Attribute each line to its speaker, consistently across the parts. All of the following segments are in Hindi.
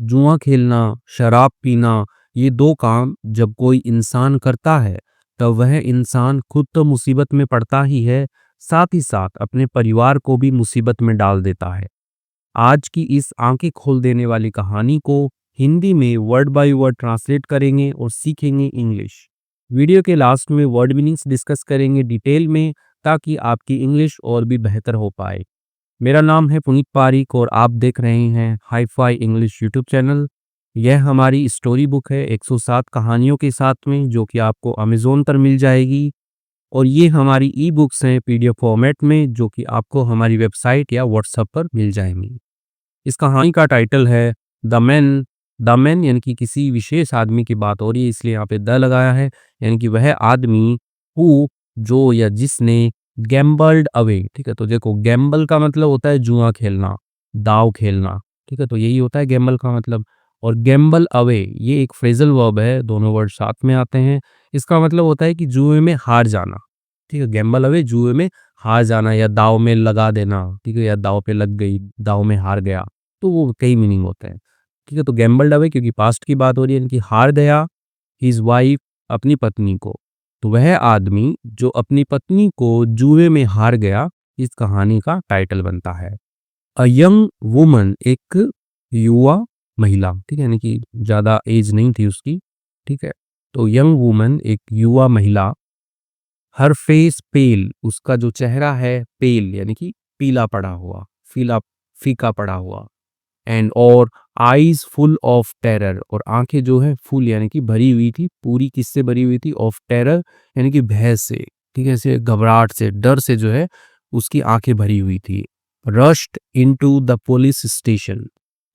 Speaker 1: जुआ खेलना, शराब पीना, ये 2 काम जब कोई इंसान करता है, तब वह इंसान खुद तो मुसीबत में पड़ता ही है, साथ ही साथ अपने परिवार को भी मुसीबत में डाल देता है। आज की इस आंखें खोल देने वाली कहानी को हिंदी में वर्ड बाय वर्ड ट्रांसलेट करेंगे और सीखेंगे इंग्लिश। वीडियो के लास्ट में वर्ड मीनिंग्स डिस्कस करेंगे डिटेल में, ताकि आपकी इंग्लिश और भी बेहतर हो पाए। मेरा नाम है पुनीत पारिक और आप देख रहे हैं hi fi English YouTube channel. यह हमारी स्टोरी बुक है 107 कहानियों के साथ में, जो कि आपको अमेज़न पर मिल जाएगी। और ये हमारी ई बुक्स हैं पीडीएफ फॉर्मेट में, जो कि आपको हमारी वेबसाइट या व्हाट्सएप पर मिल जाएंगी। इस कहानी का टाइटल है द मैन। द मैन यानी कि किसी विशेष आदमी की बात हो रही है, इसलिए यहाँ पे द लगाया है, यानी कि वह आदमी हु, जो या जिसने गैम्बल्ड अवे। ठीक है, तो देखो गैम्बल का मतलब होता है जुआ खेलना, दाव खेलना। ठीक है, तो यही होता है गैम्बल का मतलब। और गैम्बल अवे ये एक फ्रेजल वर्ब है, दोनों वर्ड साथ में आते हैं। इसका मतलब होता है कि जुए में हार जाना। ठीक है, गैम्बल अवे जुए में हार जाना या दाव में लगा देना। ठीक है, या दाव पे लग गई, दाव में हार गया, तो वो कई मीनिंग होते हैं। ठीक है, तो गैम्बल्ड अवे क्योंकि पास्ट की बात हो रही है, इनकी हार गया हिज वाइफ, अपनी पत्नी को। तो वह आदमी जो अपनी पत्नी को जुए में हार गया, इस कहानी का टाइटल बनता है। अ यंग वुमन, एक युवा महिला। ठीक है, यानी कि ज्यादा एज नहीं थी उसकी। ठीक है, तो यंग वुमन एक युवा महिला। हर फेस पेल, उसका जो चेहरा है पेल यानी कि पीला पड़ा हुआ, फीला फीका पड़ा हुआ। एंड और आईज फुल ऑफ टेरर, और आंखें जो है फुल यानी कि भरी हुई थी, पूरी किससे भरी हुई थी, ऑफ टेरर यानी कि भय से। ठीक है, ऐसे घबराहट से, डर से जो है उसकी आंखें भरी हुई थी। Rushed into the police station,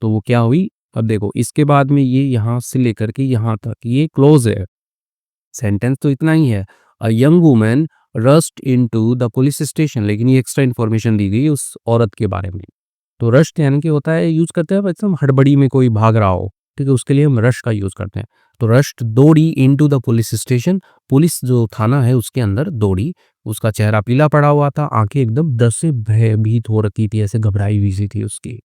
Speaker 1: तो वो क्या हुई। अब देखो इसके बाद में ये यहाँ से लेकर के यहाँ तक ये क्लोज है, सेंटेंस तो इतना ही है। A young woman rushed into the police station, लेकिन ये एक्स्ट्रा इन्फॉर्मेशन दी गई उस औरत के बारे में। तो रश्ड यानी कि होता है, यूज करते हैं एकदम हड़बड़ी में कोई भाग रहा हो। ठीक है, उसके लिए हम रश का यूज करते हैं। तो रश्ड दौड़ी into the police station, police जो थाना है उसके अंदर दौड़ी। उसका चेहरा पीला पड़ा हुआ था, आंखें एकदम डर से भयभीत हो रखी थी, ऐसे घबराई हुई सी थी उसकी।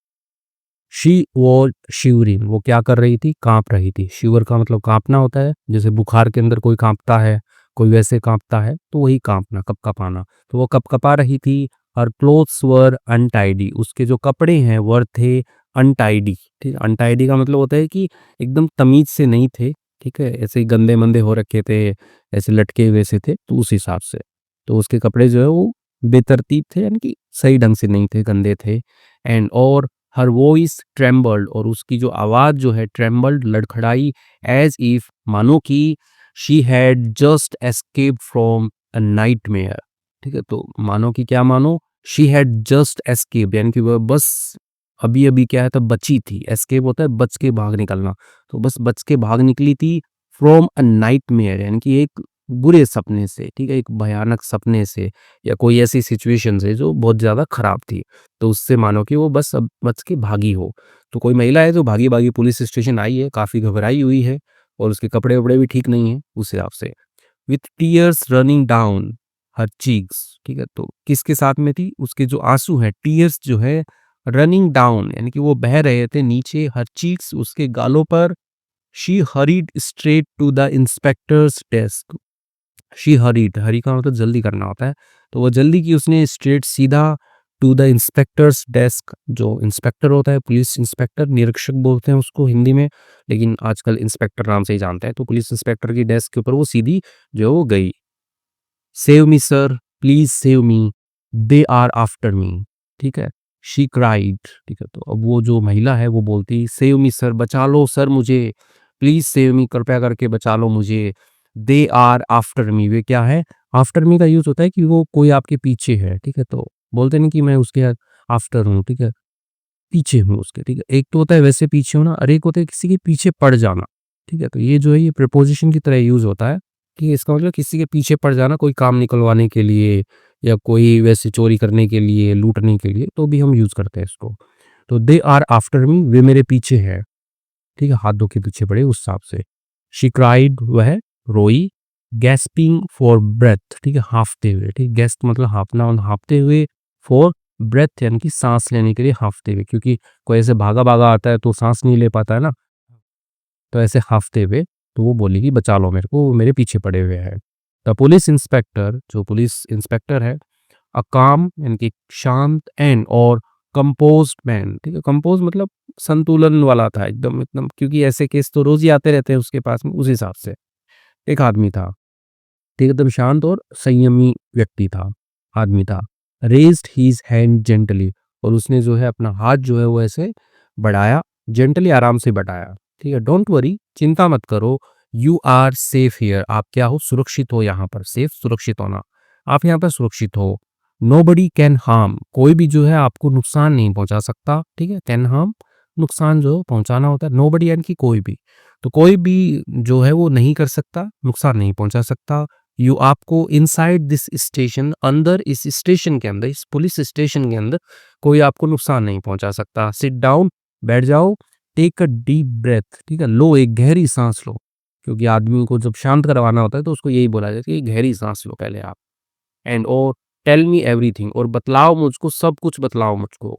Speaker 1: शी वॉज शिवरिंग, वो क्या कर रही थी, कांप रही थी। शिवर का मतलब कांपना होता है, जैसे बुखार के अंदर कोई कांपता है, कोई वैसे कांपता है, तो वही कांपना, कपकपाना। तो वो कपकपा रही थी। हर क्लोथ्स वर अनटाइडी, उसके जो कपड़े हैं वर थे अनटाइडी। ठीक है, अनटाइडी का मतलब होता है कि एकदम तमीज से नहीं थे। ठीक है, ऐसे ही गंदे मंदे हो रखे थे, ऐसे लटके हुए से थे, तो उस हिसाब से। तो उसके कपड़े जो है वो बेतरतीब थे, यानी कि सही ढंग से नहीं थे, गंदे थे। एंड और हर वॉइस ट्रेम्बल्ड, और उसकी जो आवाज़ जो है ट्रेम्बल्ड, लड़खड़ाई। एज इफ, मानो कि she had just escaped from a nightmare. ठीक है, तो मानो कि क्या मानो, शी हैड जस्ट एस्केप यानी कि वह बस अभी अभी क्या है तब बची थी। एस्केप होता है बच के भाग निकलना, तो बस बच के भाग निकली थी। फ्रॉम अ नाइटमेयर यानी कि एक बुरे सपने से। ठीक है, एक भयानक सपने से, या कोई ऐसी सिचुएशन से जो बहुत ज़्यादा खराब थी। तो उससे मानो कि वो बस अब बच के भागी हो। तो कोई महिला है जो भागी भागी पुलिस स्टेशन आई है, काफ़ी घबराई हुई है, और उसके कपड़े वपड़े भी ठीक नहीं है उस हिसाब से। With tears running down her cheeks. ठीक है, तो किसके साथ में थी, उसके जो आंसू हैं, टीयर्स जो है रनिंग डाउन यानी कि वो बह रहे थे नीचे, हर चीक्स उसके गालों पर। She hurried straight to the inspector's desk. She hurried, hurry का मतलब जल्दी करना होता है, तो वो जल्दी की उसने, स्ट्रेट सीधा, टू द इंस्पेक्टर्स डेस्क, जो इंस्पेक्टर होता है, पुलिस इंस्पेक्टर, निरीक्षक बोलते हैं उसको हिंदी में, लेकिन आजकल इंस्पेक्टर नाम से ही जानते हैं। तो पुलिस इंस्पेक्टर की डेस्क के ऊपर वो सीधी जो है वो गई। Save me sir, please save me, they are after me. ठीक है, शी क्राइड। ठीक है, तो अब वो जो महिला है वो बोलती, सेव मी सर, बचा लो सर मुझे, प्लीज सेव मी, कृपया करके बचा लो मुझे। दे आर आफ्टर मी, वे क्या है, आफ्टर मी का यूज होता है कि वो कोई आपके पीछे है। ठीक है, तो बोलते नहीं कि मैं उसके आफ्टर हूँ। ठीक है, पीछे हूँ उसके। ठीक है, एक तो होता है वैसे पीछे होना, और एक होता है किसी के पीछे पड़ जाना। ठीक है, तो ये जो है ये प्रीपोजिशन की तरह यूज होता है, कि इसका मतलब किसी के पीछे पड़ जाना, कोई काम निकलवाने के लिए, या कोई वैसे चोरी करने के लिए, लूटने के लिए, तो भी हम यूज करते हैं इसको। तो दे आर आफ्टर मी, वे मेरे पीछे है। ठीक है, हाथ धो के पीछे पड़े उस हिसाब से। शी क्राइड, वह रोई। गैस्पिंग फॉर ब्रेथ, ठीक है, हाँफते हुए। ठीक, गैस्प मतलब हाँफना, हाँफते हुए। फॉर ब्रेथ यानी कि सांस लेने के लिए हांफते हुए, क्योंकि कोई ऐसे भागा भागा आता है तो सांस नहीं ले पाता है ना, तो ऐसे हांफते हुए तो वो बोली कि बचा लो मेरे को, वो मेरे पीछे पड़े हुए हैं। द पुलिस इंस्पेक्टर, जो पुलिस इंस्पेक्टर है, अ काम यानी कि शांत एंड और कंपोज्ड मैन, ठीक है, कंपोज मतलब संतुलन वाला था एकदम एकदम, क्योंकि ऐसे केस तो रोज ही आते रहते हैं उसके पास में, उस हिसाब से एक आदमी था, ठीक है, एकदम शांत और संयमी व्यक्ति था, आदमी था। रेज्ड हीज हैंड जेंटली, और उसने जो है अपना हाथ जो है वो ऐसे बढ़ाया, जेंटली आराम से बढ़ाया, ठीक है। डोंट वरी, चिंता मत करो, यू आर सेफ हियर, आप क्या हो, सुरक्षित हो यहाँ पर, सेफ सुरक्षित होना, आप यहाँ पर सुरक्षित हो। नोबडी कैन हार्म, कोई भी जो है आपको नुकसान नहीं पहुंचा सकता, ठीक है, कैन हार्म नुकसान जो पहुंचाना होता है, नोबडी यानी कि कोई भी, तो कोई भी जो है वो नहीं कर सकता, नुकसान नहीं पहुंचा सकता। यू आपको इनसाइड दिस स्टेशन, अंदर इस स्टेशन के अंदर, इस पुलिस स्टेशन के अंदर कोई आपको नुकसान नहीं पहुंचा सकता। सिट डाउन, बैठ जाओ, टेक अ डीप ब्रेथ, ठीक है, लो एक गहरी सांस लो, क्योंकि आदमी को जब शांत करवाना होता है तो उसको यही बोला जाता है कि गहरी सांस लो पहले आप, एंड और टेल मी एवरीथिंग, और बतलाओ मुझको, सब कुछ बतलाओ मुझको।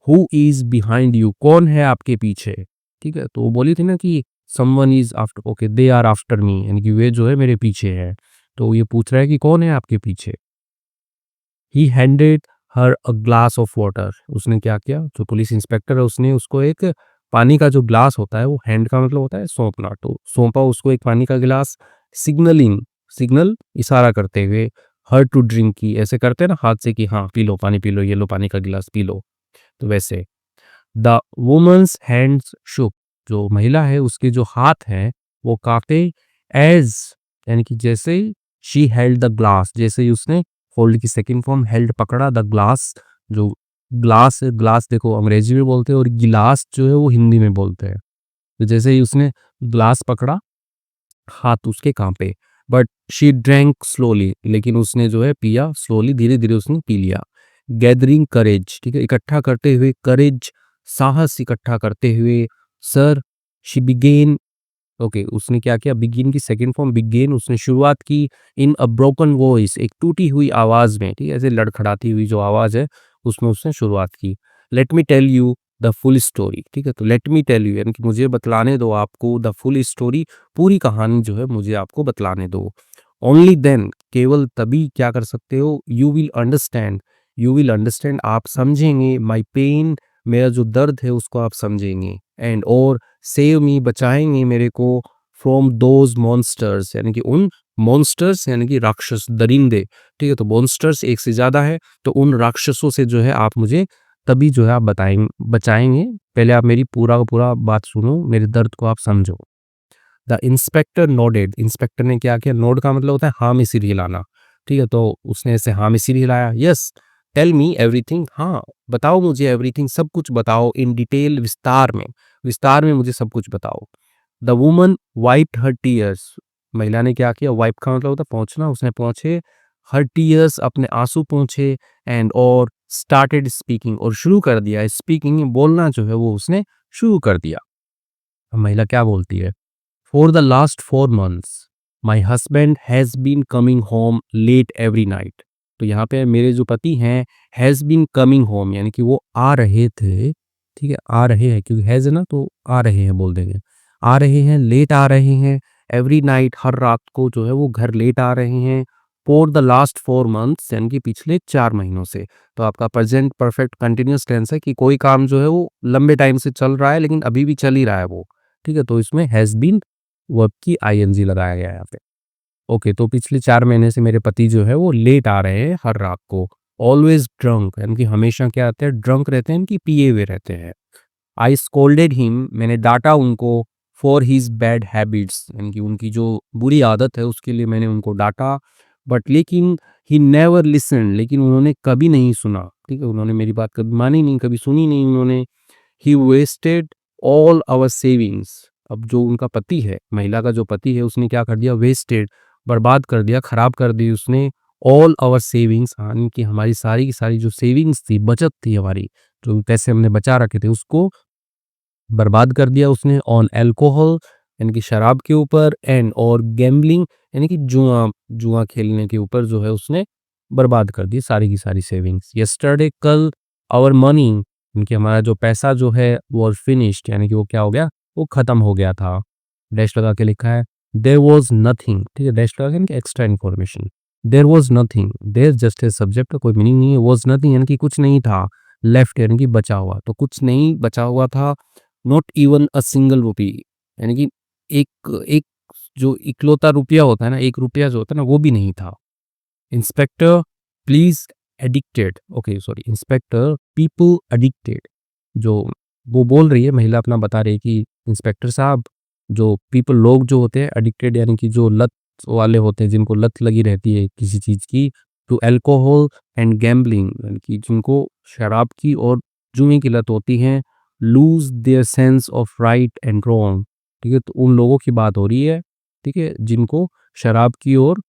Speaker 1: हु इज बिहाइंड यू, कौन है आपके पीछे, ठीक है, तो वो बोली थी ना कि someone is after, okay they are after me, यानी कि वे जो है मेरे पीछे है, तो ये पूछ रहा है कि कौन है आपके पीछे। ही handed her a glass of water, उसने क्या किया, जो पुलिस इंस्पेक्टर है उसने उसको एक पानी का जो ग्लास होता है, वो हैंड का मतलब होता है सौंपना, तो सौंपा उसको एक पानी का गिलास, सिग्नलिंग, सिग्नल इशारा करते हुए, हर टू ड्रिंक की, ऐसे करते हैं ना हाथ से कि हाँ पी लो पानी, पी लो, ये लो पानी का गिलास पी लो, तो वैसे। द वुमन्स हैंड्स शुक, जो महिला है उसके जो हाथ हैं वो कांपे, एज यानी कि जैसे ही शी हेल्ड द ग्लास, जैसे ही उसने होल्ड की सेकंड फॉर्म, हेल्ड पकड़ा, द ग्लास, जो ग्लास है, ग्लास देखो अंग्रेजी में बोलते हैं और गिलास जो है वो हिंदी में बोलते हैं, तो जैसे ही उसने ग्लास पकड़ा, हाथ उसके कांपे, बट शी ड्रैंक स्लोली, लेकिन उसने जो है पिया स्लोली, धीरे धीरे उसने पी लिया। गैदरिंग करेज, ठीक है, इकट्ठा करते हुए, करेज साहस इकट्ठा करते हुए, सर शी बिगेन, ओके उसने क्या किया, बिगिन की सेकंड फॉर्म बिगेन, उसने शुरुआत की, इन अ ब्रोकन वॉइस, एक टूटी हुई आवाज में, ठीक है, ऐसे लड़खड़ाती हुई जो आवाज है उसमें उसने शुरुआत की। Let me tell you the full story, ठीक है, तो लेट मी टेल यू यानी कि मुझे बतलाने दो आपको, द फुल स्टोरी, पूरी कहानी जो है मुझे आपको बतलाने दो। ओनली देन, केवल तभी क्या कर सकते हो, you will understand, you will understand, आप समझेंगे, माई पेन, मेरा जो दर्द है उसको आप समझेंगे, एंड और सेव मी, बचाएंगे मेरे को, फ्रॉम दोज मॉन्स्टर्स, यानी कि उन मॉन्स्टर्स यानी कि राक्षस, दरिंदे, ठीक है, तो मॉन्स्टर्स एक से ज्यादा है, तो उन राक्षसों से जो है आप मुझे तभी जो है आप बताएंगे, बचाएंगे, पहले आप मेरी पूरा का पूरा बात सुनो, मेरे दर्द को आप समझो। द इंस्पेक्टर नोडेड, इंस्पेक्टर ने क्या किया, नोड का मतलब होता है हाँ में सिर हिलाना, ठीक है, तो उसने ऐसे हाँ में सिर हिलाया, यस टेल मी एवरीथिंग, हाँ बताओ मुझे एवरीथिंग, सब कुछ बताओ, इन डिटेल, विस्तार में, विस्तार में मुझे सब कुछ बताओ। The woman wiped her tears, महिला ने क्या किया, वाइप का मतलब होता है पहुंचना, उसने पहुंचे, हर टीयर्स अपने आंसू पहुंचे, एंड और स्टार्टेड स्पीकिंग, और शुरू कर दिया स्पीकिंग, बोलना जो है वो उसने शुरू कर दिया। अब महिला क्या बोलती है, for the last 4 months my husband has been coming home late every night, तो यहाँ पे मेरे जो पति हैं, हैज़ बीन कमिंग होम यानी कि वो आ रहे थे, ठीक है, आ रहे हैं, क्योंकि हैज़ है ना तो आ रहे हैं बोल देंगे, आ रहे हैं, लेट आ रहे हैं, एवरी नाइट हर रात को जो है वो घर लेट आ रहे हैं, फॉर द लास्ट 4 months यानी कि पिछले 4 महीनों से, तो आपका प्रेजेंट परफेक्ट कंटिन्यूस टेंस है कि कोई काम जो है वो लंबे टाइम से चल रहा है लेकिन अभी भी चल ही रहा है वो, ठीक है, तो इसमें हैज़ बीन वर्ब की आईएनजी लगाया गया है यहाँ पे। ओके, तो पिछले 4 महीने से मेरे पति जो है वो लेट आ रहे हैं हर रात को, ऑलवेज ड्रंक यानी कि हमेशा क्या आते हैं, ड्रंक रहते हैं, इनकी पिए हुए रहते हैं। आई स्कोल्डेड हिम, मैंने डांटा उनको, फॉर हिज बैड हैबिट्स यानी कि उनकी जो बुरी आदत है उसके लिए मैंने उनको डांटा, बट लेकिन ही नेवर लिसन, लेकिन उन्होंने कभी नहीं सुना, ठीक है, उन्होंने मेरी बात कभी मानी नहीं, कभी सुनी नहीं उन्होंने। ही वेस्टेड ऑल आवर सेविंग्स, अब जो उनका पति है, महिला का जो पति है, उसने क्या कर दिया, वेस्टेड, बर्बाद कर दिया, खराब कर दी उसने, ऑल आवर सेविंग्स, यानी कि हमारी सारी की सारी जो सेविंग्स थी, बचत थी हमारी, जो पैसे हमने बचा रखे थे उसको बर्बाद कर दिया उसने, ऑन अल्कोहल यानी कि शराब के ऊपर, एंड और गैम्बलिंग यानी कि जुआ, जुआ खेलने के ऊपर जो है उसने बर्बाद कर दी सारी की सारी सेविंग्स। यस्टरडे कल, आवर मनी, यानी कि हमारा जो पैसा जो है वाज फिनिश्ड, यानी कि वो क्या हो गया, वो खत्म हो गया था। डैश लगा के लिखा है देयर वाज नथिंग, ठीक है, डैश लगा के यानी कि extra information. There was nothing, there just a subject का कोई मीनिंग नहीं है, वाज नथिंग यानी कि कुछ नहीं था, लेफ्ट यानी कि बचा हुआ, तो कुछ नहीं बचा हुआ था। Not even a single rupee, यानी कि एक एक जो इकलौता रुपया होता है ना, एक रुपया जो होता है ना, वो भी नहीं था। Inspector please addicted, okay sorry, inspector people addicted, जो वो बोल रही है, महिला अपना बता रही है कि इंस्पेक्टर साहब, जो पीपल लोग जो होते हैं एडिक्टेड यानी कि जो लत वाले होते हैं, जिनको लत लगी रहती है किसी चीज़ की, टू अल्कोहल एंड गैम्बलिंग, यानी कि जिनको शराब की और जुए की लत होती है, lose their sense of right and wrong, ठीक है, तो उन लोगों की बात हो रही है, ठीक है, जिनको शराब की और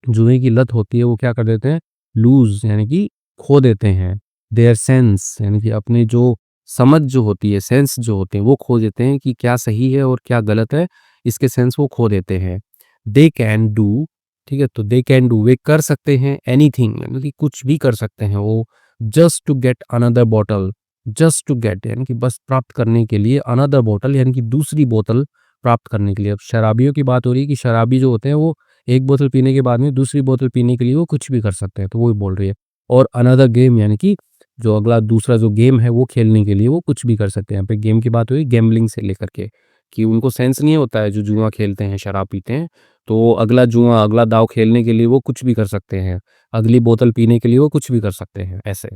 Speaker 1: जुए की लत होती है, वो क्या कर देते हैं, लूज यानी कि खो देते हैं, देयर सेंस यानी कि अपनी जो समझ जो होती है, सेंस जो होते हैं वो खो देते हैं कि क्या सही है और क्या गलत है, इसके सेंस वो खो देते हैं। दे कैन डू, ठीक है, तो दे कैन डू वे कर सकते हैं, एनीथिंग यानी कि कुछ भी कर सकते हैं वो, just to get another bottle, just to get यानी कि बस प्राप्त करने के लिए, अनदर बॉटल यानी कि दूसरी बोतल प्राप्त करने के लिए। अब शराबियों की बात हो रही है कि शराबी जो होते हैं वो एक बोतल पीने के बाद में दूसरी बोतल पीने के लिए वो कुछ भी कर सकते हैं, तो वो ही बोल रही है। और अनदर गेम यानी कि जो अगला दूसरा जो गेम है वो खेलने के लिए वो कुछ भी कर सकते हैं। यहाँ पे गेम की बात हुई गैम्बलिंग से लेकर के, कि उनको सेंस नहीं होता है, जो जुआ खेलते हैं, शराब पीते हैं, तो अगला जुआ, अगला दाव खेलने के लिए वो कुछ भी कर सकते हैं, अगली बोतल पीने के लिए वो कुछ भी कर सकते हैं, ऐसे।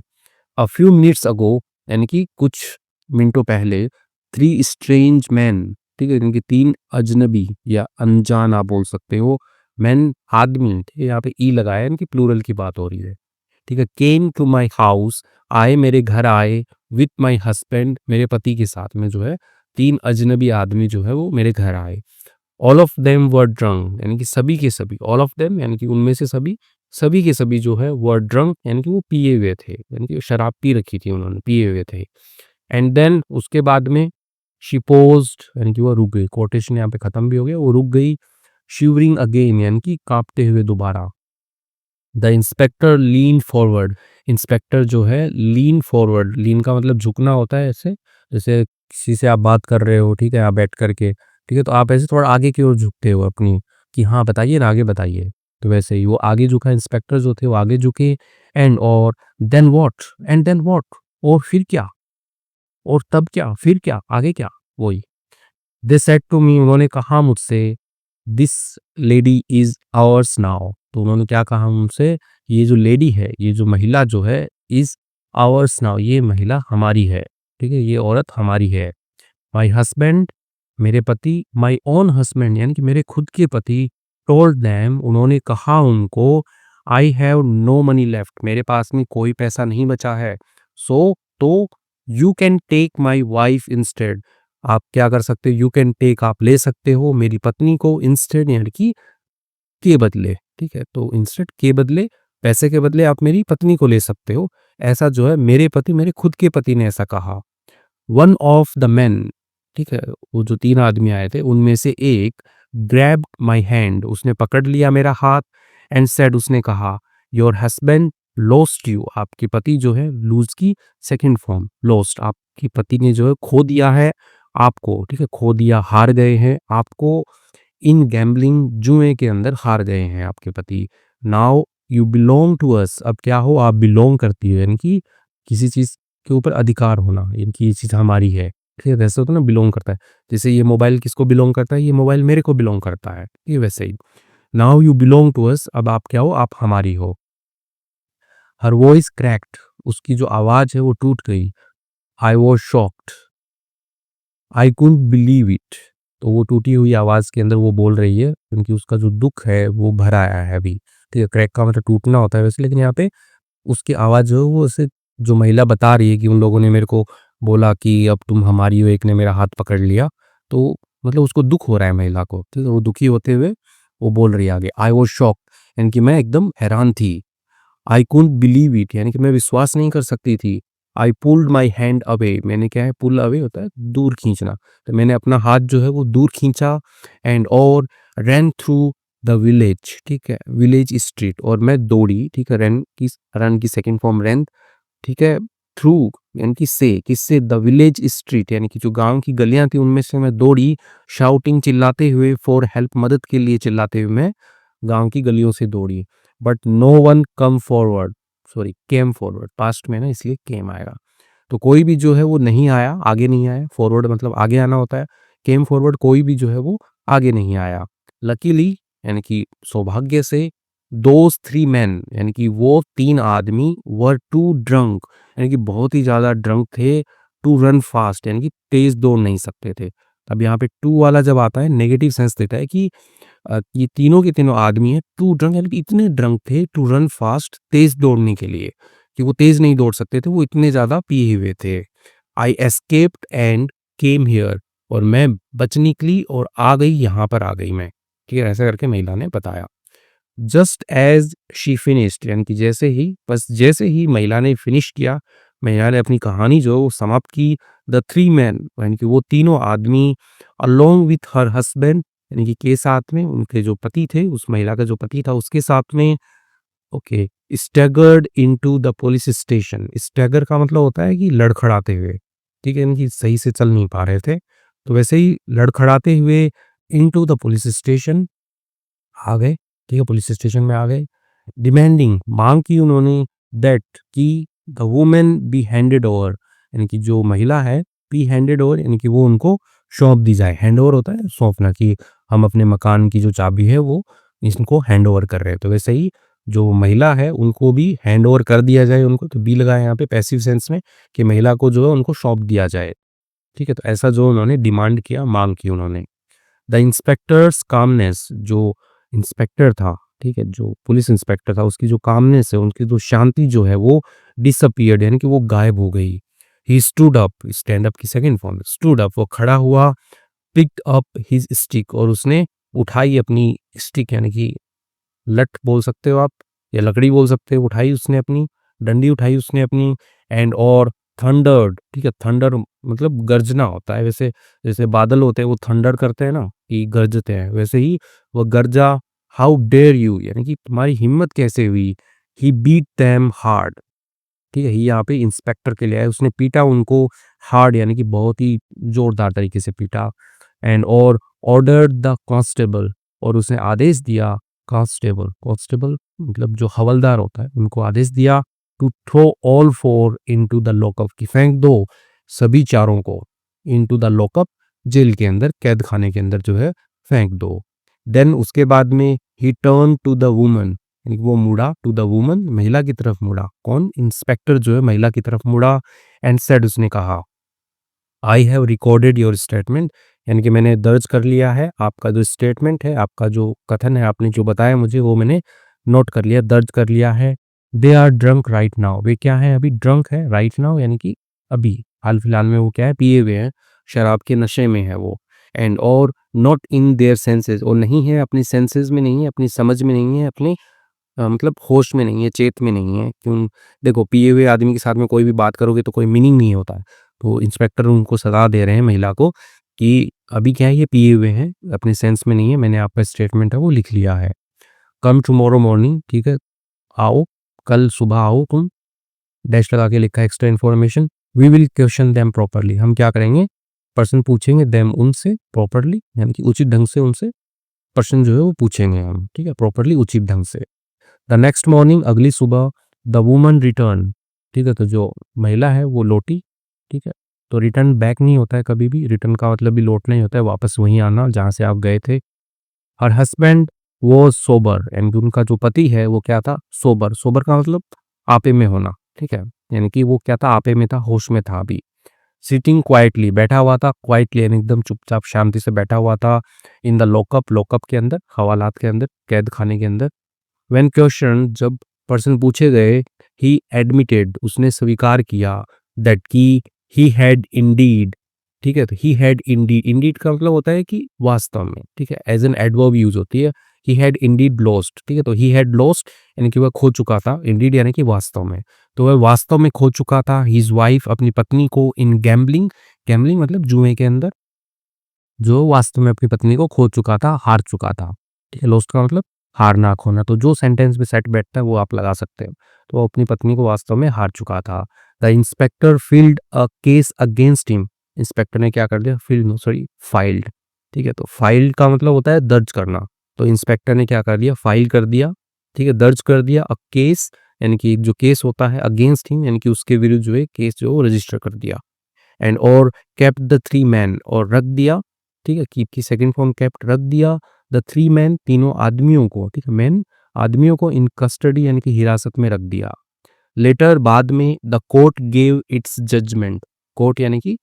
Speaker 1: अ फ्यू मिनट्स अगो, यानी कि कुछ मिनटों पहले, थ्री स्ट्रेंज मैन, ठीक है, यानी कि तीन अजनबी या अनजान आप बोल सकते हो, मैन आदमी, ठीक है, यहाँ पे ई लगाया है, इनकी प्लूरल की बात हो रही है, ठीक है, केम टू माई हाउस, आए मेरे घर आए, विथ माई हस्बैंड, मेरे पति के साथ में जो है तीन अजनबी आदमी जो है वो मेरे घर आए। All of them were drunk, यानी कि सभी के सभी, ऑल ऑफ देम यानी कि उनमें से सभी, सभी के सभी जो है वर ड्रंक यानी कि वो पिए हुए थे, यानी कि शराब पी रखी थी उन्होंने, पिए हुए थे। एंड देन उसके बाद में शी पोज्ड, यानी कि वो रुक गई, कोटेशन यहाँ पे खत्म भी हो गया, वो रुक गई। शिवरिंग अगेन यानी कि कांपते हुए दोबारा। The inspector lean forward, inspector जो है लीन फॉरवर्ड, लीन का मतलब झुकना होता है ऐसे, जैसे किसी से आप बात कर रहे हो, ठीक है, आप बैठ करके, ठीक है, तो आप ऐसे थोड़ा आगे की ओर झुकते हो अपनी, कि हाँ बताइए ना, आगे बताइए, तो वैसे ही वो आगे झुका, इंस्पेक्टर जो थे वो आगे झुके। एंड और then what, and then what, और फिर क्या, और तब क्या, फिर क्या, आगे क्या, वही। दे सेड टू मी, उन्होंने कहा मुझसे, this lady is ours now, तो उन्होंने क्या कहा मुझसे, ये जो लेडी है, ये जो महिला जो है, इज आवर्स नाउ, ये महिला हमारी है, ठीक है, ये औरत हमारी है। माई हस्बैंड, मेरे पति, माई ओन हस्बैंड यानी कि मेरे खुद के पति, टोल्ड दैम, उन्होंने कहा उनको, I have no money left, मेरे पास में कोई पैसा नहीं बचा है, सो तो you can take my wife instead, आप क्या कर सकते हो, यू कैन टेक, आप ले सकते हो मेरी पत्नी को, इंस्टेड यानी कि के बदले, ठीक है, तो इंस्टेड के बदले, पैसे के बदले आप मेरी पत्नी को ले सकते हो, ऐसा जो है मेरे पति, मेरे खुद के पति ने ऐसा कहा। वन ऑफ द मैन, ठीक है, वो जो तीन आदमी आए थे उनमें से एक, ग्रैब माई हैंड, उसने पकड़ लिया मेरा हाथ, एंड सेड, उसने कहा, योर हस्बैंड लॉस्ट यू, आपके पति जो है, लूज की सेकंड फॉर्म, लॉस्ट, आपकी पति ने जो है खो दिया है आपको, ठीक है, खो दिया, हार गए हैं आपको, इन गैम्बलिंग, जुए के अंदर हार गए हैं आपके पति। Now you belong to us, अब क्या हो, आप बिलोंग करती हो, यानी कि किसी चीज़ के ऊपर अधिकार होना, यानी कि ये चीज़ हमारी है, ठीक है, वैसे होता है ना, बिलोंग करता है, जैसे ये मोबाइल किसको बिलोंग करता है, ये मोबाइल मेरे को बिलोंग करता है, ये वैसे ही। Now you belong to us, अब आप क्या हो, आप हमारी हो। हर वॉइस क्रैक्ड, उसकी जो आवाज़ है वो टूट गई। I was shocked, I couldn't believe it, तो वो टूटी हुई आवाज़ के अंदर वो बोल रही है, क्योंकि उसका जो दुःख है वो भरा आया है अभी, ठीक है, क्रैक का मतलब टूटना होता है वैसे, लेकिन यहाँ पे उसकी आवाज़ जो है वो ऐसे, जो महिला बता रही है कि उन लोगों ने मेरे को बोला कि अब तुम हमारी हो, एक ने मेरा हाथ पकड़ लिया, तो मतलब उसको दुःख हो रहा है महिला को, ठीक है, वो दुखी होते हुए वो बोल रही है आगे, आई वाज़ शॉक्ड, यानी कि मैं एकदम हैरान थी। आई कुडन्ट बिलीव इट, यानी कि मैं विश्वास नहीं कर सकती थी। I pulled my hand away, मैंने क्या है, पुल अवे होता है दूर खींचना, तो मैंने अपना हाथ जो है वो दूर खींचा। एंड और रैन थ्रू द विलेज, ठीक है, विलेज स्ट्रीट, और मैं दौड़ी, ठीक है, रन की सेकंड फॉर्म रैन, ठीक है, थ्रू यानी कि से किससे द विलेज स्ट्रीट यानी कि जो गांव की गलियां थी उनमें से मैं दौड़ी, शाउटिंग चिल्लाते हुए, फॉर हेल्प मदद के लिए चिल्लाते हुए मैं गांव की गलियों से दौड़ी। But no one come forward, sorry came forward, past में ना इसलिए केम आएगा। तो कोई भी जो है वो नहीं आया, आगे नहीं आया। फॉरवर्ड मतलब आगे आना होता है। केम फॉरवर्ड कोई भी जो है वो आगे नहीं आया। लकीली यानी कि सौभाग्य से, दोज थ्री मैन यानी कि वो तीन आदमी वर टू ड्रंक यानी कि बहुत ही ज्यादा ड्रंक थे, टू रन फास्ट यानी कि तेज दौड़ नहीं सकते थे। अब यहाँ पे टू वाला जब आता है नेगेटिव सेंस देता है कि ये तीनों के तीनों आदमी है टू ड्रंक यानी कि इतने ड्रंक थे टू रन फास्ट तेज दौड़ने के लिए, कि वो तेज नहीं दौड़ सकते थे, वो इतने ज्यादा पिए हुए थे। आई एस्केप्ड एंड केम हियर, और मैं बच निकली और आ गई, यहाँ पर आ गई मैं। ठीक है, ऐसा करके महिला ने बताया। जस्ट एज शी फिनिश्ड यानी कि जैसे ही, बस जैसे ही महिला ने फिनिश किया, महिला ने अपनी कहानी जो वो समाप्त की, द थ्री मैन यानी कि वो तीनों आदमी, अलोंग विथ हर हस्बैंड यानी कि के साथ में, उनके जो पति थे, उस महिला का जो पति था उसके साथ में, okay, staggered into the police station. Stagger का मतलब होता है कि लड़खड़ाते हुए, ठीक है, यानी कि सही से चल नहीं पा रहे थे, तो वैसे ही लड़खड़ाते हुए इनटू द पुलिस स्टेशन आ गए। ठीक है, पुलिस स्टेशन में आ गए। डिमांडिंग मांग की उन्होंने, दैट कि the women be handed over यानी कि जो महिला है, बी हैंडेड ओवर यानी कि वो उनको सौंप दी जाए। हैंड ओवर होता है सौंपना, कि हम अपने मकान की जो चाबी है वो इनको हैंड ओवर कर रहे हैं, तो वैसे ही जो महिला है उनको भी हैंड ओवर कर दिया जाए उनको। तो बी लगाया यहाँ पे पैसिव सेंस में, कि महिला को जो है उनको सौंप दिया जाए। ठीक है, तो ऐसा जो उन्होंने डिमांड किया, मांग की उन्होंने। द इंस्पेक्टर्स कामनेस, जो इंस्पेक्टर था, ठीक है, जो पुलिस इंस्पेक्टर था, उसकी जो कामनेस है, उनकी जो शांति जो है वो डिसअपियर्ड यानी कि वो गायब हो गई। He stood up, stand up की सेकंड फॉर्म, स्टूड अप वो खड़ा हुआ, पिक्ड अप हिज स्टिक और उसने उठाई अपनी स्टिक यानी कि लठ बोल सकते हो आप या लकड़ी बोल सकते हो, उठाई उसने अपनी डंडी, उठाई उसने अपनी। एंड और थंडर्ड, ठीक है, थंडर मतलब गर्जना होता है, वैसे जैसे बादल होते हैं वो थंडर करते हैं ना कि गरजते हैं, वैसे ही वह गरजा। हाउ डेयर यू यानी कि तुम्हारी हिम्मत कैसे हुई। ही बीट देम हार्ड, ठीक है, ही यहाँ पे इंस्पेक्टर के लिए आया, उसने पीटा उनको हार्ड यानी कि बहुत ही जोरदार तरीके से पीटा। एंड और ऑर्डर्ड द कांस्टेबल और उसने आदेश दिया, कांस्टेबल कांस्टेबल मतलब जो हवलदार होता है, उनको आदेश दिया, to throw all four into the lockup, कि फेंक दो सभी चारों को, इनटू द लॉकअप जेल के अंदर, कैद खाने के अंदर जो है फेंक दो। देन उसके बाद में ही टर्न टू द वुमन यानी कि वो मुड़ा, टू द वुमन महिला की तरफ मुड़ा, कौन, इंस्पेक्टर जो है महिला की तरफ मुड़ा। एंड सेड उसने कहा, I have recorded your statement यानी कि मैंने दर्ज कर लिया है आपका जो स्टेटमेंट है, आपका जो कथन है, आपने जो बताया मुझे वो मैंने नोट कर लिया, दर्ज कर लिया है। They are drunk right now, वे क्या है अभी ड्रंक है, राइट नाउ यानी कि अभी हाल फिलहाल में वो क्या है, पिए हुए हैं, शराब के नशे में है वो। एंड और नॉट इन देयर सेंसेस, और नहीं है अपनी सेंसेस में, नहीं है अपनी समझ में, नहीं है अपने मतलब होश में नहीं है, चेत में नहीं है। क्यों, देखो पिए हुए आदमी के साथ में कोई भी बात करोगे तो कोई मीनिंग नहीं होता है। तो इंस्पेक्टर उनको सलाह दे रहे हैं महिला को कि अभी क्या है ये पिए हुए हैं, अपने सेंस में नहीं है, मैंने आपका स्टेटमेंट है वो लिख लिया है। कम टुमारो मॉर्निंग, ठीक है, आओ कल सुबह आओ तुम, डैश लगा के लिखा है extra information. We will question them properly, हम क्या करेंगे, पर्सन पूछेंगे, देम उनसे, प्रॉपरली यानी कि उचित ढंग से उनसे प्रश्न जो है वो पूछेंगे हम, ठीक है, प्रॉपरली उचित ढंग से। द नेक्स्ट मॉर्निंग अगली सुबह, द वुमन रिटर्न, ठीक है, तो जो महिला है वो लौटी, ठीक है, तो रिटर्न बैक नहीं होता है कभी भी, रिटर्न का मतलब भी लौटना ही होता है, वापस वहीं आना जहाँ से आप गए थे। हर हस्बैंड वो सोबर यानी कि उनका जो पति है वो क्या था, सोबर, सोबर का मतलब आपे में होना, ठीक है, यानी कि वो क्या था, आपे में था, होश में था अभी। सिटिंग क्वाइटली, बैठा हुआ था, क्वाइटली यानी एकदम चुपचाप शांति से बैठा हुआ था। इन द लॉकअप, लॉकअप के अंदर, हवालात के अंदर, कैद खाने के अंदर। व्हेन क्वेश्चन, जब पर्सन पूछे गए, ही एडमिटेड उसने स्वीकार किया, दैट की ही हैड इंडीड, ठीक है, तो ही हैड इंडीड, इंडीड का मतलब होता है कि वास्तव में, ठीक है, एज एन एडवर्ब यूज होती है। ही हैड इंडीड लॉस्ट, ठीक है, तो ही हैड लॉस्ट यानी कि वह खो चुका था, इंडीड यानी कि वास्तव में, तो वह वास्तव में खो चुका था हिज वाइफ अपनी पत्नी को, इन गैम्बलिंग, गैम्बलिंग मतलब जुए के अंदर, जो वास्तव में अपनी पत्नी को खो चुका था, हार चुका था, ठीक है, लॉस्ट का मतलब हारना खोना, तो जो सेंटेंस में सेट बैठता है वो आप लगा सकते हो। तो वो अपनी पत्नी को वास्तव में हार चुका था। The inspector filled a case against him. Inspector ने क्या कर दिया, फिल्ड नो सॉरी फाइल्ड, ठीक है। तो फाइल का मतलब होता है दर्ज करना, तो इंस्पेक्टर ने क्या कर दिया, फाइल कर दिया, ठीक है, दर्ज कर दिया अ केस, यानी कि जो केस होता है अगेंस्ट हिम, यानी कि उसके विरुद्ध जो है केस जो है वो रजिस्टर कर दिया। एंड और केप्ट द थ्री मैन, और रख दिया, ठीक है, कीप की सेकंड फॉर्म केप्ट, रख दिया द थ्री मैन, तीनों आदमियों को, ठीक है, मैन आदमियों को इन कस्टडी यानी कि हिरासत में रख दिया। लेटर बाद में the court gave its judgement, court यानी कि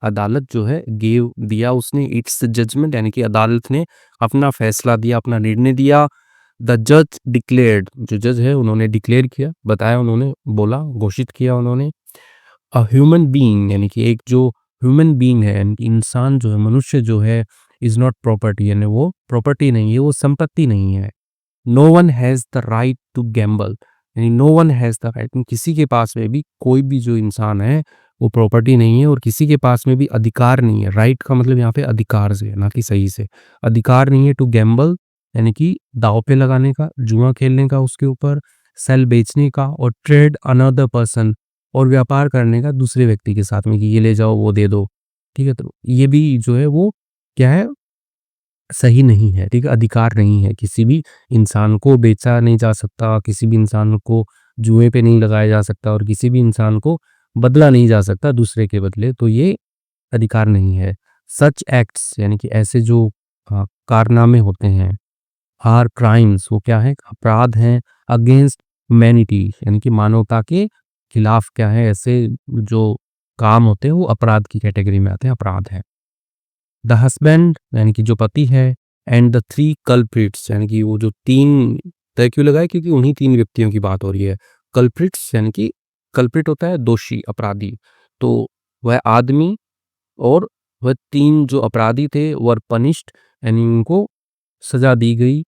Speaker 1: अदालत जो है, गेव दिया उसने, इट्स जजमेंट यानी कि अदालत ने अपना फैसला दिया, अपना निर्णय दिया। द जज डिक्लेयर्ड, जो जज है उन्होंने डिक्लेयर किया, बताया उन्होंने, बोला, घोषित किया उन्होंने। अ ह्यूमन बीइंग यानी कि एक जो ह्यूमन बीइंग है, यानी कि इंसान जो है, मनुष्य जो है, इज नॉट प्रॉपर्टी, यानी वो प्रॉपर्टी नहीं है, वो संपत्ति नहीं है। No one has the right to gamble, यानी no one has the right, किसी के पास में भी कोई भी जो इंसान है वो प्रॉपर्टी नहीं है, और किसी के पास में भी अधिकार नहीं है। राइट का मतलब यहाँ पे अधिकार से, ना कि सही से, अधिकार नहीं है टू गैम्बल, यानी कि दांव पे लगाने का, जुआ खेलने का उसके ऊपर, सेल बेचने का, और ट्रेड अनदर पर्सन, और व्यापार करने का दूसरे व्यक्ति के साथ में कि ये ले जाओ वो दे दो, ठीक है। तो ये भी जो है वो क्या है, सही नहीं है, ठीक है, अधिकार नहीं है। किसी भी इंसान को बेचा नहीं जा सकता, किसी भी इंसान को जुए पे नहीं लगाया जा सकता, और किसी भी इंसान को बदला नहीं जा सकता दूसरे के बदले, तो ये अधिकार नहीं है। सच एक्ट्स यानी कि ऐसे जो कारनामे होते हैं, आर क्राइम्स, वो क्या है, अपराध हैं, अगेंस्ट ह्यूमैनिटी यानी कि मानवता के खिलाफ क्या है, ऐसे जो काम होते हैं वो अपराध की कैटेगरी में आते हैं, अपराध है। द हस्बैंड यानी कि जो पति है, एंड द थ्री कल्प्रिट्स यानी कि वो जो तीन, तय क्यों लगाए, क्योंकि उन्हीं तीन व्यक्तियों की बात हो रही है। कल्प्रिट्स यानी कि कल्प्रिट होता है दोषी, अपराधी, तो वह आदमी और वह तीन जो अपराधी थे वर पनिश्ड, यानी उनको सजा दी गई।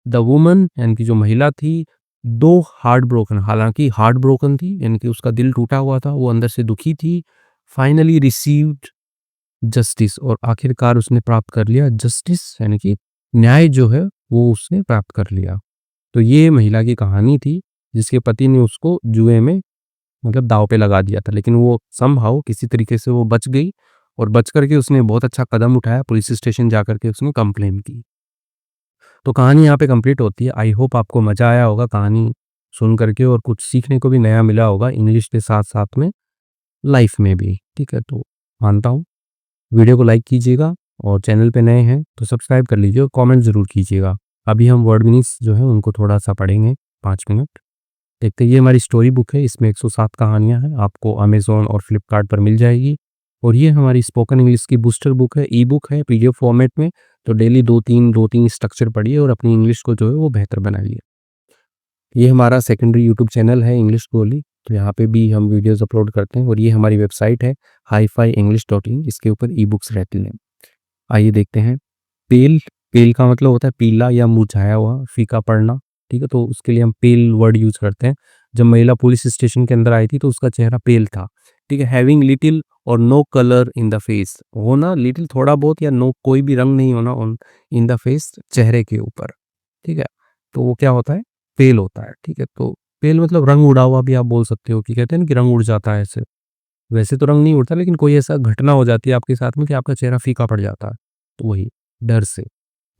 Speaker 1: द वुमन यानी कि जो महिला थी, दो हार्ट ब्रोकन, हालांकि हार्ट ब्रोकन थी, यानी कि उसका दिल टूटा हुआ था, वो अंदर से दुखी थी। फाइनली रिसीव्ड जस्टिस, और आखिरकार उसने प्राप्त कर लिया जस्टिस, यानी कि न्याय जो है वो उसने प्राप्त कर लिया। तो ये महिला की कहानी थी, जिसके पति ने उसको जुए में मतलब दांव पे लगा दिया था, लेकिन वो समहाउ किसी तरीके से वो बच गई, और बच करके उसने बहुत अच्छा कदम उठाया, पुलिस स्टेशन जा करके उसने कंप्लेन की। तो कहानी यहाँ पे कंप्लीट होती है। आई होप आपको मज़ा आया होगा कहानी सुन करके, और कुछ सीखने को भी नया मिला होगा, इंग्लिश के साथ-साथ में लाइफ में भी, ठीक है? तो मानता हूँ। वीडियो को लाइक कीजिएगा, और चैनल पे नए हैं तो सब्सक्राइब कर लीजिए, और कमेंट ज़रूर कीजिएगा। अभी हम वर्ड मीनिंग्स जो है उनको थोड़ा-सा पढ़ेंगे 5 मिनट। देखते हैं, ये हमारी स्टोरी बुक है, इसमें 107 कहानियाँ हैं, आपको अमेज़न और फ्लिपकार्ट पर मिल जाएगी। और ये हमारी स्पोकन इंग्लिश की बूस्टर बुक है, ई-बुक है पीडीएफ फॉर्मेट में। तो डेली 2-3 स्ट्रक्चर पढ़िए, और अपनी इंग्लिश को जो है वो बेहतर बनाइए। ये हमारा सेकेंडरी यूट्यूब चैनल है इंग्लिश गोली, तो यहाँ पे भी हम वीडियोज़ अपलोड करते हैं, और ये हमारी वेबसाइट है hi-fi-english.in, इसके ऊपर ई-बुक्स रहती हैं। आइए देखते हैं। पेल, पेल का मतलब होता है पीला या मुरझाया हुआ, फीका पड़ना, ठीक है? तो उसके लिए हम पेल वर्ड यूज़ करते हैं। जब महिला पुलिस स्टेशन के अंदर आई थी तो उसका चेहरा पेल था, ठीक है? हैविंग लिटिल और no colour in the face, होना लिटिल थोड़ा बहुत, या नो कोई भी रंग नहीं होना ऑन इन द फेस, चेहरे के ऊपर, ठीक है? तो वो क्या होता है? पेल होता है, ठीक है? तो पेल मतलब रंग उड़ा हुआ भी आप बोल सकते हो, कि कहते हैं ना कि रंग उड़ जाता है ऐसे। वैसे तो रंग नहीं उड़ता, लेकिन कोई ऐसा घटना हो जाती है आपके साथ में कि आपका चेहरा फीका पड़ जाता है, तो वही डर से।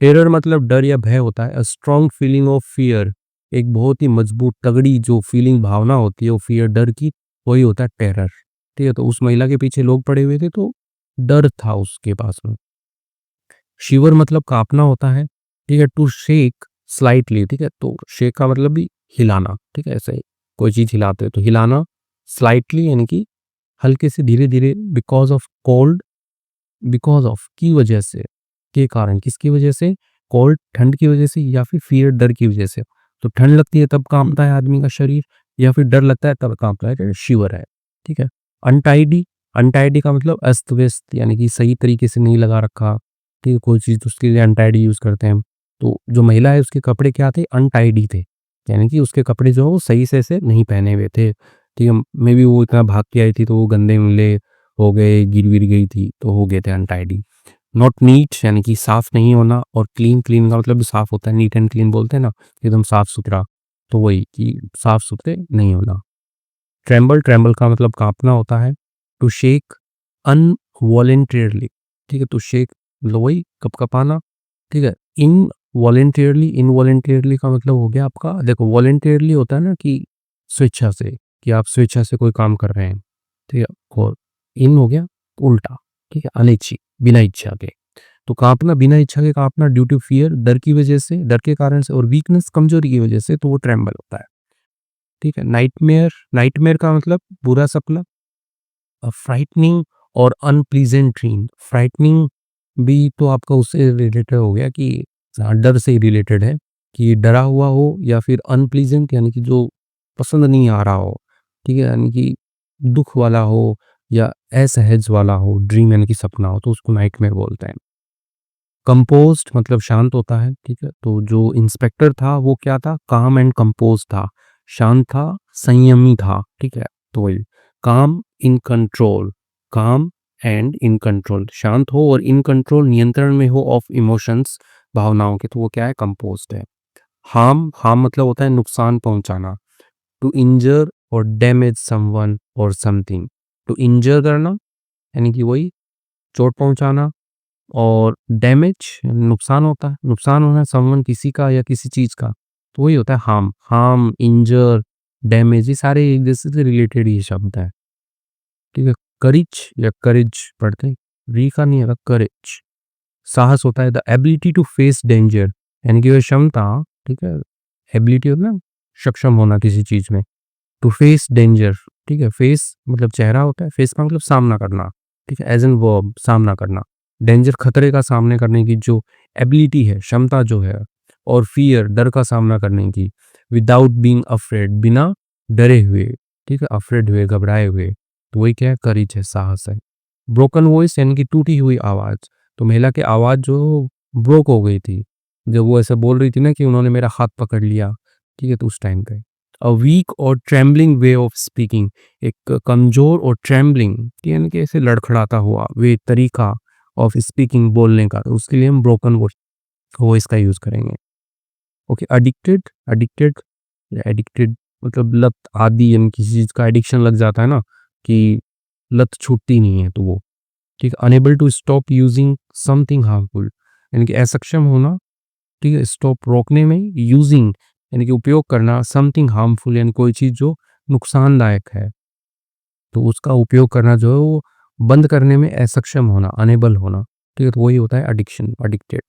Speaker 1: टेरर मतलब डर या भय होता है। A strong feeling of fear, एक बहुत ही मजबूत तगड़ी जो फीलिंग, भावना होती है वो फियर, डर की, वही होता है टेरर, ठीक है? तो उस महिला के पीछे लोग पड़े हुए थे, तो डर था उसके पास में। शिवर मतलब कांपना होता है, ठीक है? टू शेक स्लाइटली, ठीक है? तो शेक का मतलब भी हिलाना, ठीक है? ऐसे ही कोई चीज हिलाते हैं तो हिलाना। स्लाइटली यानी कि हल्के से, धीरे धीरे। Because of cold, because of की वजह से, के कारण, किसकी वजह से, कोल्ड ठंड की वजह से, या फिर फियर डर की वजह से। तो ठंड लगती है तब कांपता है आदमी का शरीर, या फिर डर लगता है तब कांपता है, तो शिवर है, ठीक है? अनटाइडी, अनटाइडी का मतलब अस्त व्यस्त, यानी कि सही तरीके से नहीं लगा रखा, ठीक है? कोई चीज़, तो उसके लिए अनटाइडी यूज करते हैं हम। तो जो महिला है उसके कपड़े क्या थे, अनटाइडी थे, यानी कि उसके कपड़े जो है वो सही से नहीं पहने हुए थे, ठीक है? मे बी वो इतना भाग के आई थी तो वो गंदे मिले हो गए, गिर-विर गई थी, तो हो गए थे अनटाइडी। नॉट नीट यानी कि साफ नहीं होना, और क्लीन, क्लीन का मतलब भी साफ होता है, नीट एंड क्लीन बोलते हैं ना, एकदम साफ-सुथरा, तो वही कि साफ-सुथरे नहीं होना। ट्रेम्बल का मतलब कांपना होता है। टू शेक अनवॉलेंटरली, ठीक है, टू शेक मतलब वही कपकपाना, ठीक है। इनवॉलेंटरली का मतलब हो गया आपका, देखो वॉलेंटरली होता है ना कि स्वेच्छा से, कि आप स्वेच्छा से कोई काम कर रहे हैं, ठीक है। और इन हो गया उल्टा, ठीक है, अनिच्छिक, बिना इच्छा के। तो कांपना बिना इच्छा के कांपना ड्यू टू फियर, डर की वजह से, डर के कारण से, और वीकनेस कमजोरी की वजह से, तो वो ट्रेम्बल होता है, ठीक है। नाइटमेयर का मतलब बुरा सपना। फ्राइटनिंग और अनप्लीजेंट ड्रीम, फ्राइटनिंग भी तो आपका उससे रिलेटेड हो गया कि डर से ही रिलेटेड है, कि डरा हुआ हो, या फिर अनप्लीजेंट यानी कि जो पसंद नहीं आ रहा हो, ठीक है, यानी कि दुख वाला हो या असहज वाला हो, ड्रीम यानी कि सपना हो, तो उसको नाइटमेयर बोलते हैं। कंपोज्ड मतलब शांत होता है, ठीक है। तो जो इंस्पेक्टर था वो क्या था, काम एंड कंपोज था, शांत था, संयमी था, ठीक है। तो वही काम इन कंट्रोल, काम एंड इन कंट्रोल, शांत हो और इन कंट्रोल नियंत्रण में हो ऑफ इमोशंस, भावनाओं के, तो वो क्या है, कंपोज्ड है। हार्म मतलब होता है नुकसान पहुंचाना। टू इंजर और डैमेज समवन और समथिंग, टू इंजर करना यानी कि वही चोट पहुंचाना, और डैमेज नुकसान होता है, नुकसान होना समवन किसी का या किसी चीज का, तो वही होता है हार्म, इंजर, डैमेज, ये सारे एक दूसरे से रिलेटेड ये शब्द है, ठीक है। करिज या करेज पढ़ते हैं, री का नहीं है, करेज साहस होता है। The ability to face danger यानी कि वह क्षमता, ठीक है, एबिलिटी होता है ना, सक्षम होना किसी चीज में। टू फेस डेंजर, ठीक है, फेस मतलब चेहरा होता है, फेस का मतलब सामना करना, ठीक है, एज एन वर्ब, सामना करना। डेंजर खतरे का सामने करने की जो एबिलिटी है, क्षमता जो है। और फियर डर का सामना करने की। विदाउट बीइंग अफ्रेड बिना डरे हुए, ठीक है, अफ्रेड हुए, घबराए हुए, तो वही क्या है, करेज है, साहस है। ब्रोकन वॉइस यानी कि टूटी हुई आवाज, तो महिला की आवाज जो ब्रोक हो गई थी, जब वो ऐसा बोल रही थी ना कि उन्होंने मेरा हाथ पकड़ लिया, ठीक है, तो उस टाइम पे। अ वीक और ट्रेम्बलिंग वे ऑफ स्पीकिंग, एक कमजोर और ट्रेम्बलिंग यानी कि ऐसे लड़खड़ाता हुआ वे, तरीका ऑफ स्पीकिंग, बोलने का, तो उसके लिए हम ब्रोकन वॉइस का यूज करेंगे। ओके, एडिक्टेड, एडिक्टेड मतलब लत, आदि, यानी किसी चीज का एडिक्शन लग जाता है ना, कि लत छूटती नहीं है, तो वो, ठीक है। Unable to stop using something harmful यानी कि असक्षम होना, ठीक है, स्टॉप रोकने में, यूजिंग यानी कि उपयोग करना, समथिंग हार्मफुल यानी कोई चीज जो नुकसानदायक है, तो उसका उपयोग करना जो है वो बंद करने में असक्षम होना, अनेबल होना, ठीक है, तो वही होता है एडिक्शन, एडिक्टेड।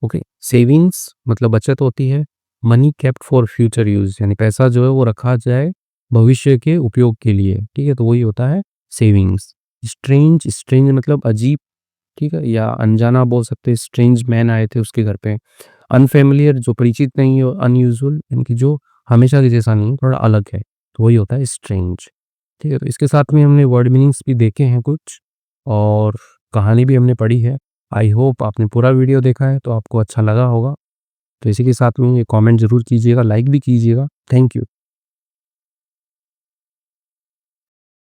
Speaker 1: ओके, सेविंग्स मतलब बचत होती है। Money kept for future use यानी पैसा जो है वो रखा जाए भविष्य के उपयोग के लिए, ठीक है, तो वही होता है सेविंग्स। स्ट्रेंज मतलब अजीब, ठीक है, या अनजाना बोल सकते हैं, स्ट्रेंज मैन आए थे उसके घर पे। अनफेमिलियर जो परिचित नहीं हो, अनयूजुअल यानी कि जो हमेशा के जैसा नहीं, थोड़ा अलग है, तो वही होता है स्ट्रेंज, ठीक है। तो इसके साथ में हमने वर्ड मीनिंग्स भी देखे हैं कुछ, और कहानी भी हमने पढ़ी है। आई होप आपने पूरा वीडियो देखा है तो आपको अच्छा लगा होगा। तो इसी के साथ में ये कमेंट ज़रूर कीजिएगा, लाइक भी कीजिएगा। Thank you.